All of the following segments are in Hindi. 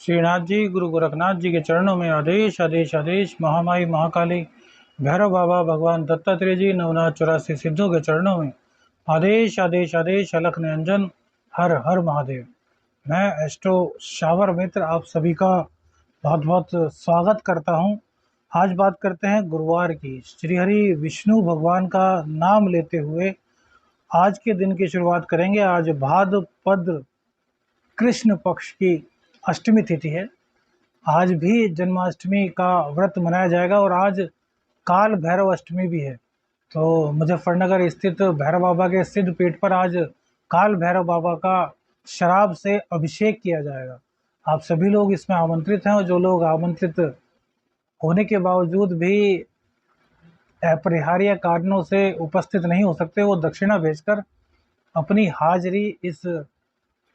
श्रीनाथ जी गुरु गोरखनाथ जी के चरणों में आदेश आदेश आदेश। महामाई महाकाली भैरव बाबा भगवान दत्तात्रेय जी नवनाथ 84 सिद्धों के चरणों में आदेश आदेश आदेश। अलख निरंजन हर हर महादेव। मैं एस्ट्रो शावर मित्र आप सभी का बहुत बहुत स्वागत करता हूं। आज बात करते हैं गुरुवार की। श्री हरि विष्णु भगवान का नाम लेते हुए आज के दिन की शुरुआत करेंगे। आज भाद्रपद कृष्ण पक्ष की अष्टमी तिथि है। आज भी जन्माष्टमी का व्रत मनाया जाएगा और आज काल भैरव अष्टमी भी है। तो मुजफ्फरनगर स्थित भैरव बाबा के सिद्ध पीठ पर आज काल भैरव बाबा का शराब से अभिषेक किया जाएगा। आप सभी लोग इसमें आमंत्रित हैं और जो लोग आमंत्रित होने के बावजूद भी अपरिहार्य कारणों से उपस्थित नहीं हो सकते, वो दक्षिणा भेजकर अपनी हाजिरी इस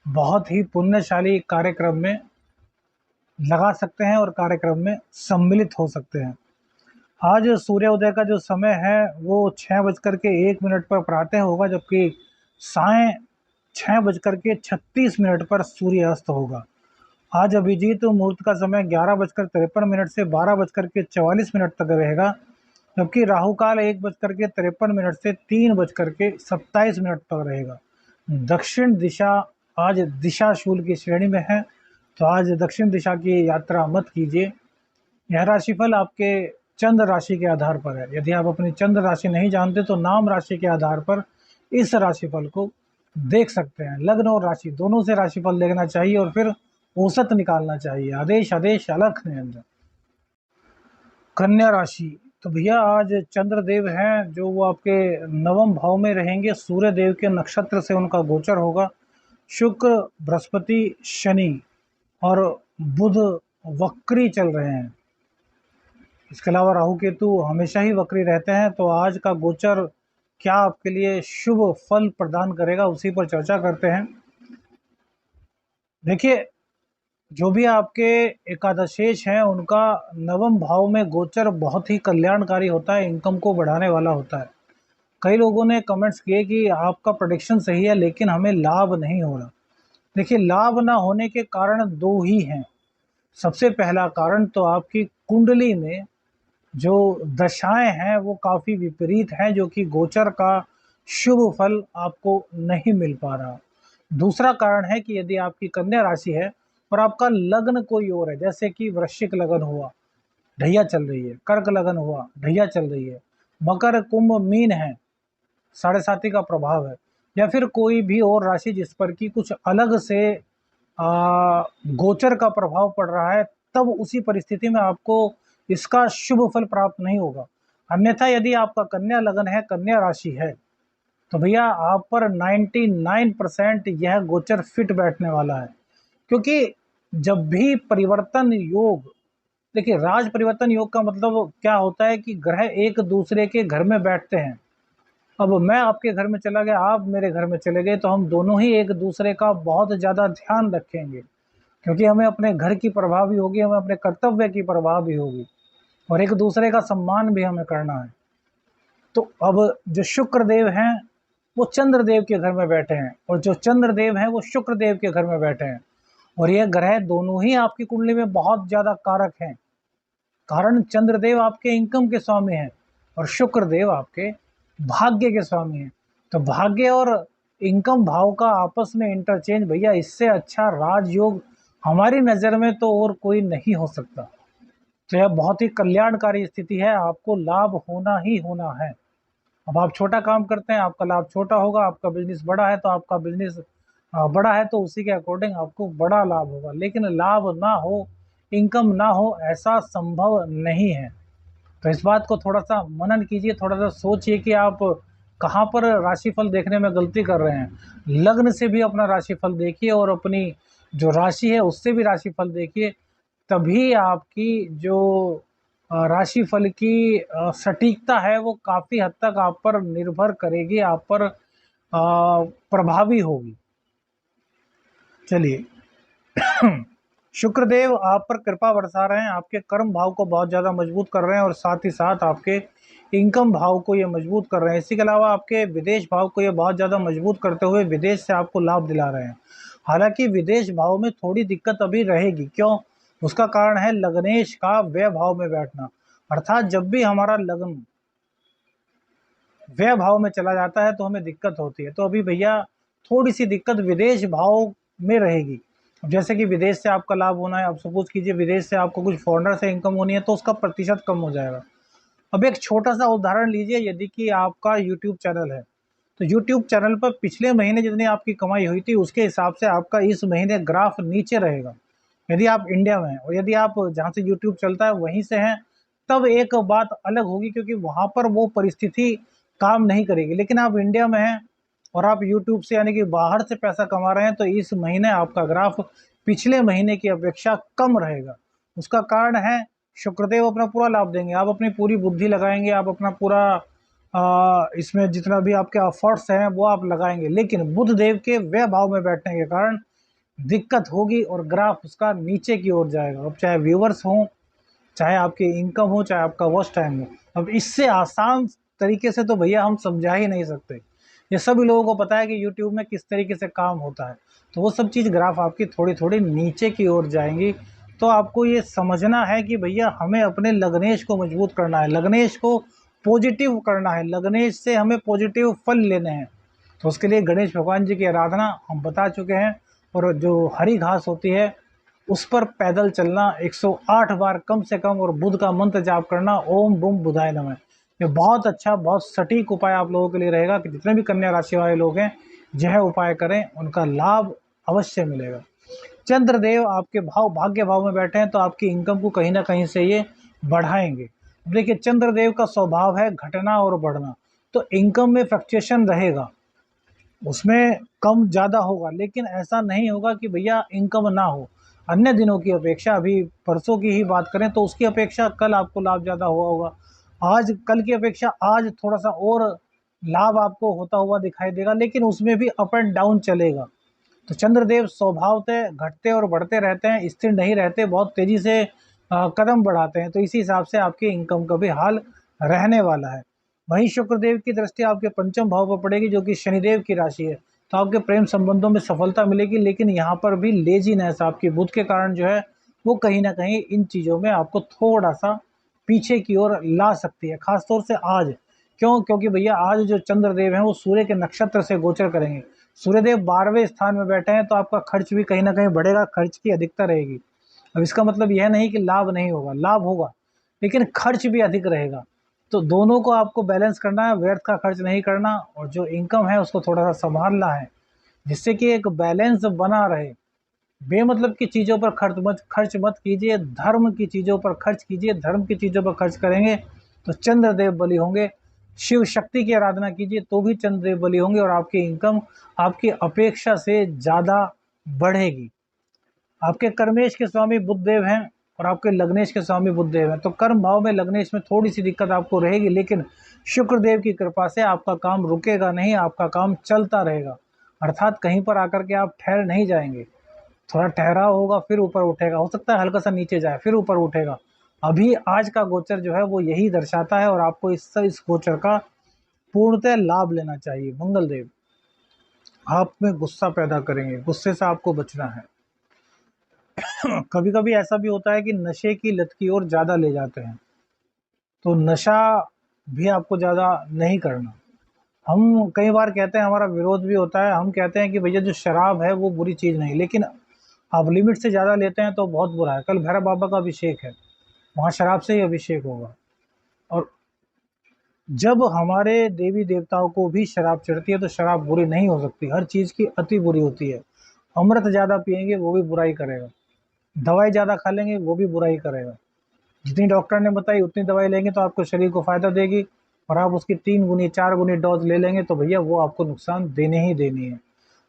बहुत ही पुण्यशाली कार्यक्रम में लगा सकते हैं और कार्यक्रम में सम्मिलित हो सकते हैं। आज सूर्योदय का जो समय है वो 6:01 पर प्रातः होगा, जबकि सायं 6:36 पर सूर्यास्त होगा। आज अभिजीत मुहूर्त का समय 11:53 से 12:44 तक रहेगा, जबकि राहु काल 1:53 से 3:27 तक रहेगा। दक्षिण दिशा आज दिशा शूल की श्रेणी में है, तो आज दक्षिण दिशा की यात्रा मत कीजिए। यह राशिफल आपके चंद्र राशि के आधार पर है। यदि आप अपनी चंद्र राशि नहीं जानते तो नाम राशि के आधार पर इस राशिफल को देख सकते हैं। लग्न और राशि दोनों से राशिफल देखना चाहिए और फिर औसत निकालना चाहिए। आदेश आदेश अलख निरंजन। कन्या राशि, तो भैया आज चंद्रदेव हैं जो वो आपके नवम भाव में रहेंगे। सूर्य देव के नक्षत्र से उनका गोचर होगा। शुक्र, बृहस्पति, शनि और बुध वक्री चल रहे हैं। इसके अलावा राहु केतु हमेशा ही वक्री रहते हैं। तो आज का गोचर क्या आपके लिए शुभ फल प्रदान करेगा, उसी पर चर्चा करते हैं। देखिए, जो भी आपके एकादशेष हैं उनका नवम भाव में गोचर बहुत ही कल्याणकारी होता है, इनकम को बढ़ाने वाला होता है। कई लोगों ने कमेंट्स किए कि आपका प्रेडिक्शन सही है लेकिन हमें लाभ नहीं हो रहा। देखिए, लाभ ना होने के कारण दो ही हैं। सबसे पहला कारण तो आपकी कुंडली में जो दशाएं हैं वो काफ़ी विपरीत हैं, जो कि गोचर का शुभ फल आपको नहीं मिल पा रहा। दूसरा कारण है कि यदि आपकी कन्या राशि है और आपका लग्न कोई और है, जैसे कि वृश्चिक लगन हुआ, ढैया चल रही है, कर्क लगन हुआ, ढैया चल रही है, मकर कुंभ मीन है, 7.5 का प्रभाव है, या फिर कोई भी और राशि जिस पर कि कुछ अलग से गोचर का प्रभाव पड़ रहा है, तब उसी परिस्थिति में आपको इसका शुभ फल प्राप्त नहीं होगा। अन्यथा यदि आपका कन्या लगन है, कन्या राशि है, तो भैया आप पर 99% यह गोचर फिट बैठने वाला है। क्योंकि जब भी परिवर्तन योग, देखिए राज परिवर्तन योग का मतलब क्या होता है कि ग्रह एक दूसरे के घर में बैठते हैं। अब मैं आपके घर में चला गया, आप मेरे घर में चले गए, तो हम दोनों ही एक दूसरे का बहुत ज़्यादा ध्यान रखेंगे, क्योंकि हमें अपने घर की परवाह भी होगी, हमें अपने कर्तव्य की परवाह भी होगी और एक दूसरे का सम्मान भी हमें करना है। तो अब जो शुक्र देव हैं वो चंद्र देव के घर में बैठे हैं और जो चंद्र देव हैं वो शुक्र देव के घर में बैठे हैं, और ये ग्रह दोनों ही आपकी कुंडली में बहुत ज़्यादा कारक हैं। कारण चंद्रदेव आपके इनकम के स्वामी हैं और शुक्र देव आपके भाग्य के स्वामी हैं। तो भाग्य और इनकम भाव का आपस में इंटरचेंज, भैया इससे अच्छा राजयोग हमारी नज़र में तो और कोई नहीं हो सकता। तो यह बहुत ही कल्याणकारी स्थिति है, आपको लाभ होना ही होना है। अब आप छोटा काम करते हैं, आपका लाभ छोटा होगा। आपका बिजनेस बड़ा है तो आपका बिजनेस बड़ा है, तो उसी के अकॉर्डिंग आपको बड़ा लाभ होगा। लेकिन लाभ ना हो, इनकम ना हो, ऐसा संभव नहीं है। तो इस बात को थोड़ा सा मनन कीजिए, थोड़ा सा सोचिए कि आप कहाँ पर राशिफल देखने में गलती कर रहे हैं। लग्न से भी अपना राशिफल देखिए और अपनी जो राशि है उससे भी राशिफल देखिए, तभी आपकी जो राशिफल की सटीकता है वो काफ़ी हद तक आप पर निर्भर करेगी, आप पर प्रभावी होगी। चलिए, शुक्रदेव आप पर कृपा बरसा रहे हैं, आपके कर्म भाव को बहुत ज़्यादा मजबूत कर रहे हैं और साथ ही साथ आपके इनकम भाव को ये मजबूत कर रहे हैं। इसी के अलावा आपके विदेश भाव को ये बहुत ज़्यादा मजबूत करते हुए विदेश से आपको लाभ दिला रहे हैं। हालांकि विदेश भाव में थोड़ी दिक्कत अभी रहेगी। क्यों? उसका कारण है लग्नेश का व्यय भाव में बैठना। अर्थात जब भी हमारा लग्न व्यय भाव में चला जाता है तो हमें दिक्कत होती है। तो अभी भैया थोड़ी सी दिक्कत विदेश भाव में रहेगी। जैसे कि विदेश से आपका लाभ होना है, अब सपोज कीजिए विदेश से आपको कुछ फॉरेनर से इनकम होनी है तो उसका प्रतिशत कम हो जाएगा। अब एक छोटा सा उदाहरण लीजिए, यदि कि आपका यूट्यूब चैनल है तो यूट्यूब चैनल पर पिछले महीने जितनी आपकी कमाई हुई थी उसके हिसाब से आपका इस महीने ग्राफ नीचे रहेगा, यदि आप इंडिया में हैं। और यदि आप जहाँ से यूट्यूब चलता है वहीं से हैं तब एक बात अलग होगी, क्योंकि वहाँ पर वो परिस्थिति काम नहीं करेगी। लेकिन आप इंडिया में हैं और आप यूट्यूब से यानी कि बाहर से पैसा कमा रहे हैं तो इस महीने आपका ग्राफ पिछले महीने की अपेक्षा कम रहेगा। उसका कारण है शुक्रदेव अपना पूरा लाभ देंगे, आप अपनी पूरी बुद्धि लगाएंगे, आप अपना पूरा इसमें जितना भी आपके एफर्ट्स हैं वो आप लगाएंगे। लेकिन बुध देव के व्यय भाव में बैठने के कारण दिक्कत होगी और ग्राफ उसका नीचे की ओर जाएगा। अब चाहे व्यूवर्स हों, चाहे आपकी इनकम हो, चाहे आपका वॉच टाइम हो। अब इससे आसान तरीके से तो भैया हम समझा ही नहीं सकते। ये सभी लोगों को पता है कि यूट्यूब में किस तरीके से काम होता है। तो वो सब चीज़ ग्राफ आपकी थोड़ी थोड़ी नीचे की ओर जाएंगी। तो आपको ये समझना है कि भैया हमें अपने लग्नेश को मजबूत करना है, लग्नेश को पॉजिटिव करना है, लग्नेश से हमें पॉजिटिव फल लेने हैं। तो उसके लिए गणेश भगवान जी की आराधना हम बता चुके हैं। और जो हरी घास होती है उस पर पैदल चलना 108 बार कम से कम, और बुध का मंत्र जाप करना, ओम बुम बुधाय नमः। ये बहुत अच्छा, बहुत सटीक उपाय आप लोगों के लिए रहेगा कि जितने भी कन्या राशि वाले लोग हैं यह उपाय करें, उनका लाभ अवश्य मिलेगा। चंद्रदेव आपके भाग्य भाव में बैठे हैं तो आपकी इनकम को कहीं ना कहीं से ये बढ़ाएंगे। देखिए चंद्रदेव का स्वभाव है घटना और बढ़ना, तो इनकम में फ्लक्चुएशन रहेगा, उसमें कम ज़्यादा होगा, लेकिन ऐसा नहीं होगा कि भैया इनकम ना हो। अन्य दिनों की अपेक्षा, अभी परसों की ही बात करें तो उसकी अपेक्षा कल आपको लाभ ज़्यादा हुआ होगा, आज कल की अपेक्षा आज थोड़ा सा और लाभ आपको होता हुआ दिखाई देगा, लेकिन उसमें भी अप एंड डाउन चलेगा। तो चंद्रदेव स्वभावतः घटते और बढ़ते रहते हैं, स्थिर नहीं रहते, बहुत तेज़ी से कदम बढ़ाते हैं। तो इसी हिसाब से आपकी इनकम का भी हाल रहने वाला है। वहीं शुक्रदेव की दृष्टि आपके पंचम भाव पर पड़ेगी जो कि शनिदेव की राशि है, तो आपके प्रेम संबंधों में सफलता मिलेगी। लेकिन यहाँ पर भी लेजीनेस आपकी बुध के कारण जो है वो कहीं ना कहीं इन चीज़ों में आपको थोड़ा सा पीछे की ओर ला सकती है, खासतौर से आज। क्यों? क्योंकि भैया आज जो चंद्रदेव हैं वो सूर्य के नक्षत्र से गोचर करेंगे। सूर्यदेव 12वें स्थान में बैठे हैं तो आपका खर्च भी कहीं ना कहीं बढ़ेगा, खर्च की अधिकता रहेगी। अब इसका मतलब यह नहीं कि लाभ नहीं होगा, लाभ होगा, लेकिन खर्च भी अधिक रहेगा। तो दोनों को आपको बैलेंस करना है, व्यर्थ का खर्च नहीं करना, और जो इनकम है उसको थोड़ा सा संभालना है जिससे कि एक बैलेंस बना रहे। बेमतलब की चीज़ों पर खर्च मत कीजिए, धर्म की चीज़ों पर खर्च कीजिए। धर्म की चीज़ों पर खर्च करेंगे तो चंद्रदेव बली होंगे। शिव शक्ति की आराधना कीजिए तो भी चंद्रदेव बली होंगे और आपकी इनकम आपकी अपेक्षा से ज़्यादा बढ़ेगी। आपके कर्मेश के स्वामी बुधदेव हैं और आपके लग्नेश के स्वामी बुधदेव हैं, तो कर्म भाव में लग्नेश में थोड़ी सी दिक्कत आपको रहेगी, लेकिन शुक्रदेव की कृपा से आपका काम रुकेगा नहीं, आपका काम चलता रहेगा। अर्थात कहीं पर आकर के आप ठहर नहीं जाएंगे, थोड़ा ठहराव होगा फिर ऊपर उठेगा, हो सकता है हल्का सा नीचे जाए फिर ऊपर उठेगा। अभी आज का गोचर जो है वो यही दर्शाता है और आपको इस गोचर का पूर्णतः लाभ लेना चाहिए। मंगल देव आप में गुस्सा पैदा करेंगे, गुस्से से आपको बचना है। कभी कभी ऐसा भी होता है कि नशे की लत की ओर ज़्यादा ले जाते हैं, तो नशा भी आपको ज़्यादा नहीं करना। हम कई बार कहते हैं, हमारा विरोध भी होता है, हम कहते हैं कि भैया जो शराब है वो बुरी चीज़ नहीं, लेकिन आप लिमिट से ज़्यादा लेते हैं तो बहुत बुरा है। कल भैरव बाबा का अभिषेक है, वहाँ शराब से ही अभिषेक होगा, और जब हमारे देवी देवताओं को भी शराब चढ़ती है तो शराब बुरी नहीं हो सकती, हर चीज़ की अति बुरी होती है। अमृत ज़्यादा पिएंगे वो भी बुराई करेगा, दवाई ज़्यादा खा लेंगे वो भी बुराई करेगा। जितनी डॉक्टर ने बताई उतनी दवाई लेंगे तो आपको शरीर को फ़ायदा देगी, और आप उसकी 3 गुनी 4 गुनी डोज ले लेंगे तो भैया वो आपको नुकसान देने ही देनी है।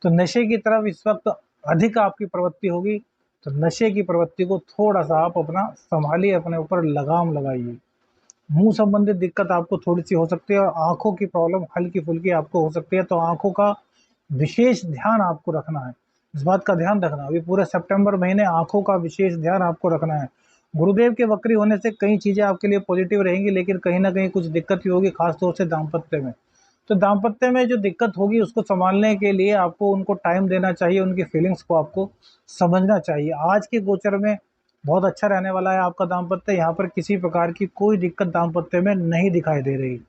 तो नशे की तरफ इस वक्त अधिक आपकी प्रवृत्ति होगी, तो नशे की प्रवृत्ति को थोड़ा सा आप अपना संभालिए, अपने ऊपर लगाम लगाइए। मुंह संबंधित दिक्कत आपको थोड़ी सी हो सकती है और आंखों की प्रॉब्लम हल्की फुल्की आपको हो सकती है, तो आंखों का विशेष ध्यान आपको रखना है। इस बात का ध्यान रखना, अभी पूरे सितंबर महीने आंखों का विशेष ध्यान आपको रखना है। गुरुदेव के वक्री होने से कई चीज़ें आपके लिए पॉजिटिव रहेंगी, लेकिन कहीं ना कहीं कुछ दिक्कत ही होगी, खासतौर से दाम्पत्य में। तो दाम्पत्य में जो दिक्कत होगी उसको संभालने के लिए आपको उनको टाइम देना चाहिए, उनकी फीलिंग्स को आपको समझना चाहिए। आज के गोचर में बहुत अच्छा रहने वाला है आपका दाम्पत्य, यहाँ पर किसी प्रकार की कोई दिक्कत दाम्पत्य में नहीं दिखाई दे रही।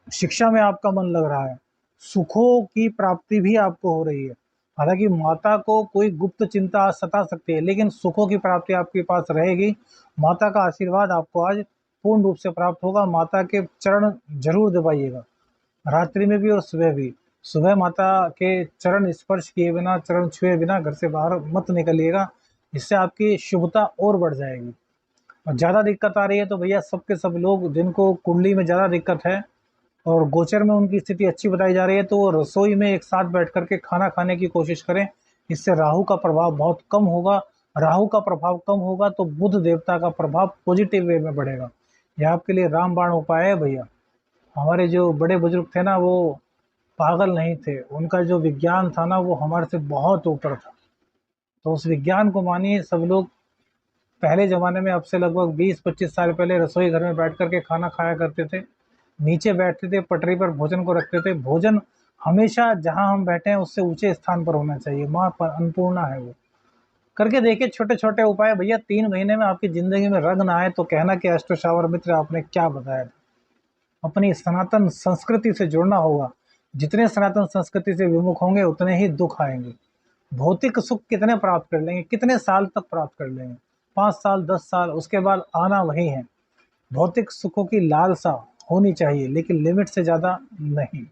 शिक्षा में आपका मन लग रहा है, सुखों की प्राप्ति भी आपको हो रही है। हालांकि माता को कोई गुप्त चिंता सता सकती है, लेकिन सुखों की प्राप्ति आपके पास रहेगी। माता का आशीर्वाद आपको आज पूर्ण रूप से प्राप्त होगा। माता के चरण जरूर दबाइएगा, रात्रि में भी और सुबह भी। सुबह माता के चरण स्पर्श किए बिना, चरण छुए बिना घर से बाहर मत निकलिएगा, इससे आपकी शुभता और बढ़ जाएगी। और ज़्यादा दिक्कत आ रही है तो भैया सबके सब लोग जिनको कुंडली में ज़्यादा दिक्कत है और गोचर में उनकी स्थिति अच्छी बताई जा रही है, तो वो रसोई में एक साथ बैठ करके खाना खाने की कोशिश करें। इससे राहु का प्रभाव बहुत कम होगा। राहु का प्रभाव कम होगा तो बुध देवता का प्रभाव पॉजिटिव वे में बढ़ेगा। यह आपके लिए रामबाण उपाय है भैया। हमारे जो बड़े बुजुर्ग थे ना, वो पागल नहीं थे, उनका जो विज्ञान था ना वो हमारे से बहुत ऊपर था। तो उस विज्ञान को मानिए। सब लोग पहले ज़माने में, अब से लगभग 20-25 साल पहले, रसोई घर में बैठ करके खाना खाया करते थे, नीचे बैठते थे, पटरी पर भोजन को रखते थे। भोजन हमेशा जहाँ हम बैठे हैं उससे ऊंचे स्थान पर होना चाहिए। माँ पर अन्नपूर्णा है वो। करके देखिए छोटे छोटे उपाय भैया, 3 महीने में आपकी ज़िंदगी में रंग ना आए तो कहना कि एस्ट्रो शावर मित्र आपने क्या बताया था। अपनी सनातन संस्कृति से जुड़ना होगा। जितने सनातन संस्कृति से विमुख होंगे उतने ही दुख आएंगे। भौतिक सुख कितने प्राप्त कर लेंगे, कितने साल तक प्राप्त कर लेंगे, 5 साल 10 साल, उसके बाद आना वही है। भौतिक सुखों की लालसा होनी चाहिए, लेकिन लिमिट से ज़्यादा नहीं।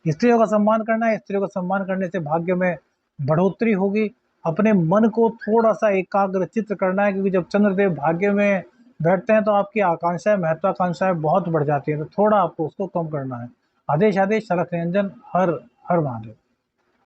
स्त्रियों का सम्मान करना है, स्त्रियों का सम्मान करने से भाग्य में बढ़ोतरी होगी। अपने मन को थोड़ा सा एकाग्र चित्त करना है, क्योंकि जब चंद्रदेव भाग्य में बैठते हैं तो आपकी आकांक्षाएं, महत्वाकांक्षाएं बहुत बढ़ जाती हैं, तो थोड़ा आपको उसको कम करना है। आदेश आदेश, सड़क निरंजन, हर हर महादेव।